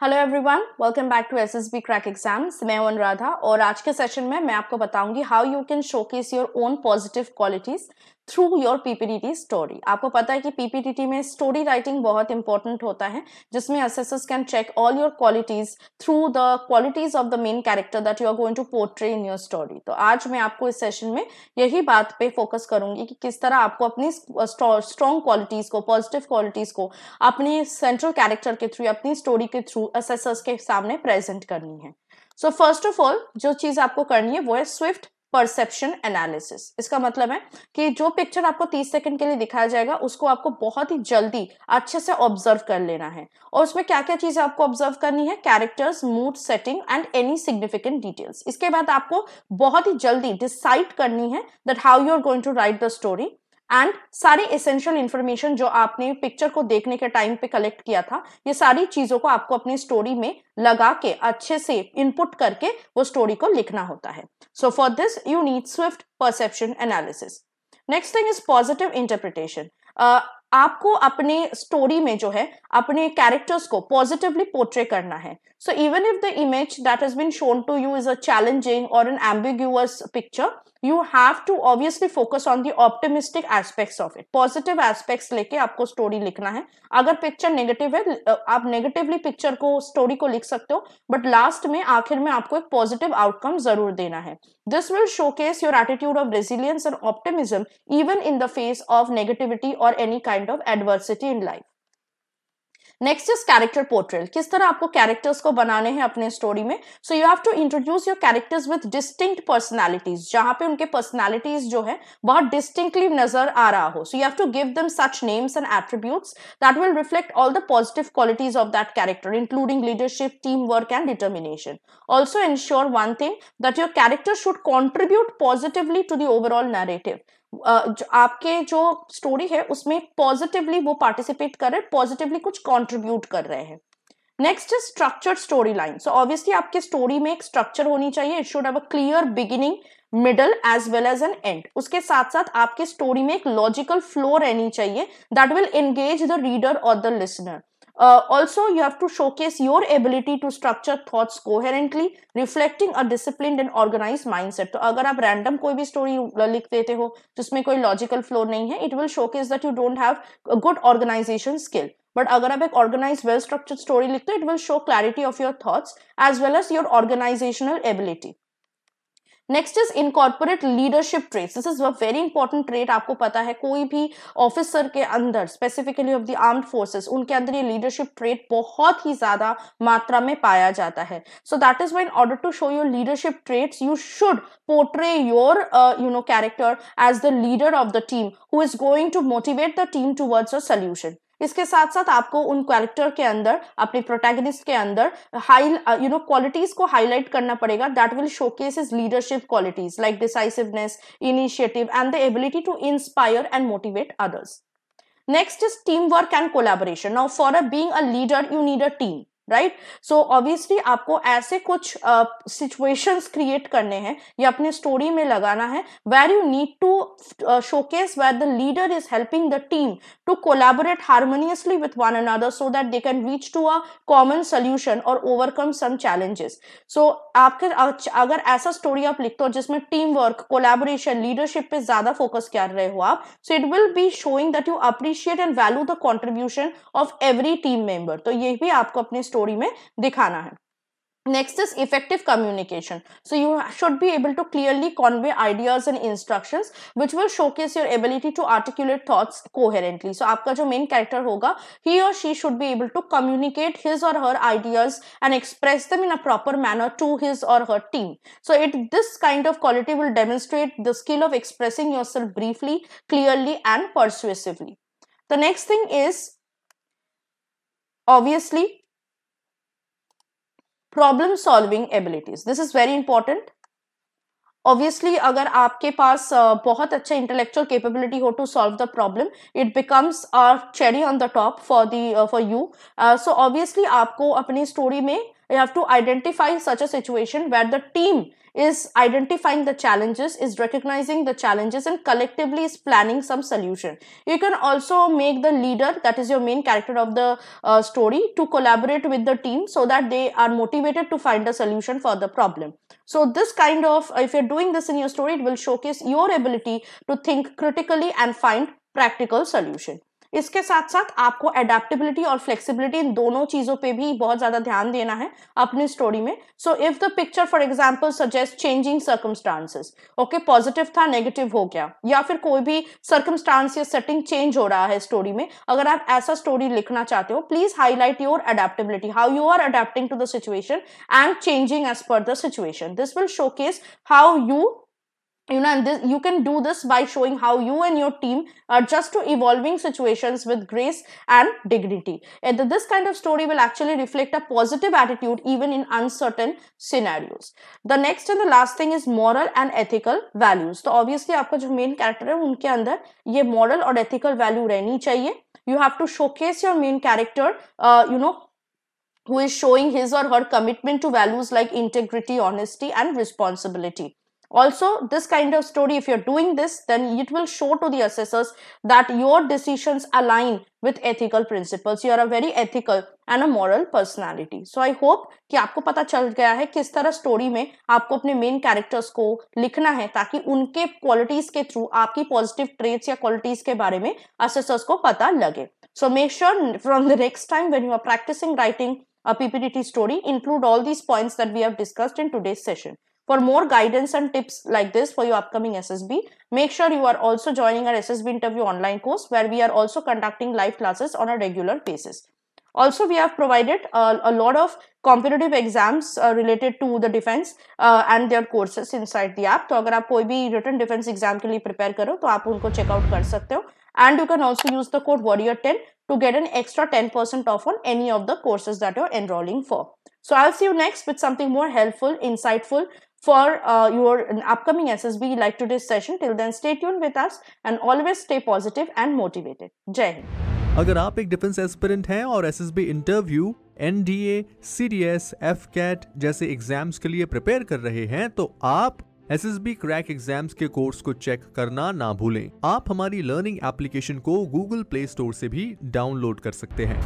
Hello everyone, welcome back to SSB crack exams. मैं हूं अनुराधा और आज के सेशन में मैं आपको बताऊंगी how you can showcase your own positive qualities through your PPDT story. आपको पता है कि पीपीटीटी में स्टोरी राइटिंग बहुत इंपॉर्टेंट होता है, जिसमें assessors can check all your qualities through the qualities of the main character that you are going to portray in your story. तो आज मैं आपको इस सेशन में यही बात पे फोकस करूंगी कि किस तरह आपको अपनी स्ट्रॉन्ग क्वालिटीज को, पॉजिटिव क्वालिटीज को अपने सेंट्रल कैरेक्टर के थ्रू, अपनी स्टोरी के थ्रू असेसर्स के सामने प्रेजेंट करनी है। सो फर्स्ट ऑफ ऑल जो चीज आपको करनी है वो है स्विफ्ट परसेप्शन एनालिसिस। इसका मतलब है कि जो पिक्चर आपको 30 सेकंड के लिए दिखाया जाएगा उसको आपको बहुत ही जल्दी अच्छे से ऑब्जर्व कर लेना है। और उसमें क्या क्या चीजें आपको ऑब्जर्व करनी है? Characters, mood, setting and any significant details. इसके बाद आपको बहुत ही जल्दी डिसाइड करनी है that how you are going to write the story and सारी एसेंशियल इंफॉर्मेशन जो आपने पिक्चर को देखने के टाइम पे कलेक्ट किया था, ये सारी चीजों को आपको अपनी स्टोरी में लगा के अच्छे से इनपुट करके वो स्टोरी को लिखना होता है। So for this you need Swift perception analysis. Next thing is positive interpretation. आपको अपने स्टोरी में जो है अपने कैरेक्टर्स को पॉजिटिवली पोर्ट्रे करना है। So even if the image that has been shown to you is a challenging और an ambiguous picture, you have to obviously focus on the optimistic aspects of it. Positive aspects लेके आपको story लिखना है। अगर picture negative है, आप negatively picture को, story को लिख सकते हो, बट लास्ट में, आखिर में आपको एक पॉजिटिव आउटकम जरूर देना है। This will showcase your attitude of resilience and optimism even in the face of negativity और any kind of adversity in life. Next is character portrayal. किस तरह आपको कैरेक्टर्स को बनाने हैं अपने स्टोरी में? So you have to introduce your characters with distinct personalities, जहां पे उनके पर्सनालिटीज जो है बहुत डिस्टिंक्टली नजर आ रहा हो। So you have to give them such names and attributes that will reflect all the positive qualities of that character, including leadership, team work and determination. Also ensure one thing, that your character should contribute positively to the overall narrative. आपके जो story है उसमें positively वो participate कर रहे हैं, positively कुछ contribute कर रहे हैं। Next is structured story line. So obviously आपके स्टोरी में एक स्ट्रक्चर होनी चाहिए। It should have a clear beginning, middle as well as an end. उसके साथ साथ आपके स्टोरी में एक लॉजिकल फ्लो रहनी चाहिए that will engage the reader और the listener. Also, you have to showcase your ability to structure thoughts coherently, reflecting a disciplined and organized mindset. तो अगर आप random कोई भी story लिख देते हो जिसमें कोई logical flow नहीं है, it will showcase that you don't have a good organization skill. But अगर आप एक organized, well structured story लिखते हो, it will show clarity of your thoughts as well as your organizational ability. Next is incorporate leadership traits. This is a very important trait. आपको पता है कोई भी ऑफिसर के अंदर, specifically of the armed forces, उनके अंदर ये लीडरशिप ट्रेट बहुत ही ज्यादा मात्रा में पाया जाता है। So that is why in order to show your leadership traits you should portray your character as the leader of the team who is going to motivate the team towards a solution. इसके साथ साथ आपको उन character के अंदर, अपने protagonist के अंदर क्वालिटीज को हाईलाइट करना पड़ेगा that will showcase his leadership qualities like decisiveness, initiative and the ability to inspire and motivate others. Next is teamwork and collaboration. Now, for being a leader, you need a team. Right? So obviously आपको ऐसे कुछ situations create करने हैं या अपने story में लगाना है where you need to showcase where the leader is helping the team to collaborate harmoniously with one another so that they can reach to a common solution और ओवरकम सम चैलेंजेस. सो आपके अगर ऐसा story आप लिखते हो जिसमें team work, collaboration, leadership पे ज्यादा फोकस कर रहे हो आप, so it will be showing that you appreciate and value the contribution of every team member. तो ये भी आपको अपने स्टोरी में दिखाना है. Next is effective communication. So you should be able to clearly convey ideas and instructions which will showcase your ability to articulate thoughts coherently. So आपका जो main character होगा, he or she should be able to communicate his or her ideas and express them in a proper manner to his or her team. So this kind of quality will demonstrate the skill of expressing yourself briefly, clearly and persuasively. The next thing is obviously problem solving abilities. This is very important. Obviously अगर आपके पास बहुत अच्छा intellectual capability हो to solve the problem, it becomes a cherry on the top for you. So obviously आपको अपनी story में you have to identify such a situation where the team is identifying the challenges, is recognizing the challenges, and collectively is planning some solution. You can also make the leader, that is your main character of the story, to collaborate with the team so that they are motivated to find a solution for the problem. So this kind of, if you're doing this in your story, it will showcase your ability to think critically and find practical solution. इसके साथ साथ आपको adaptability और flexibility इन दोनों चीजों पे भी बहुत ज्यादा ध्यान देना है अपनी स्टोरी में. So if the picture for example suggest changing circumstances, okay, positive था नेगेटिव हो गया, या फिर कोई भी सर्कमस्टांस या सेटिंग चेंज हो रहा है स्टोरी में, अगर आप ऐसा स्टोरी लिखना चाहते हो, please highlight your adaptability, how you are adapting to the situation and changing as per the situation. This will showcase how you know, and this, you can do this by showing how you and your team adjust to evolving situations with grace and dignity. And this kind of story will actually reflect a positive attitude even in uncertain scenarios. The next and the last thing is moral and ethical values. तो obviously आपका जो main character है उनके अंदर ये moral और ethical value रहनी चाहिए. You have to showcase your main character, who is showing his or her commitment to values like integrity, honesty, and responsibility. Also, this kind of story, if you're doing this, then it will show to the assessors that your decisions align with ethical principles. You are a very ethical and a moral personality. So I hope कि आपको पता चल गया है किस तरह story में आपको अपने मेन कैरेक्टर्स को लिखना है ताकि उनके क्वालिटीज के थ्रू आपकी पॉजिटिव ट्रेट्स या क्वालिटीज के बारे में assessors को पता लगे. So make sure from the next time when you are practicing writing a PPTT story, include all these points that we have discussed in today's session. For more guidance and tips like this for your upcoming SSB, make sure you are also joining our SSB interview online course where we are also conducting live classes on a regular basis. Also, we have provided a lot of competitive exams related to the defense and their courses inside the app. तो अगर आप कोई भी written defense exam के लिए prepare करो तो आप उनको check out कर सकते हो. And you can also use the code warrior10 to get an extra 10% off on any of the courses that you're enrolling for. So I'll see you next with something more helpful, insightful for your upcoming SSB like today's session. Till then, stay tuned with us and always stay positive and motivated. Jai Hind. अगर आप एक defence aspirant हैं और SSB interview, NDA, CDS, AFCAT जैसे exams के लिए prepare कर रहे हैं तो आप एसएसबी क्रैक एग्जाम्स के कोर्स को चेक करना ना भूलें. आप हमारी लर्निंग एप्लीकेशन को गूगल प्ले स्टोर से भी डाउनलोड कर सकते हैं.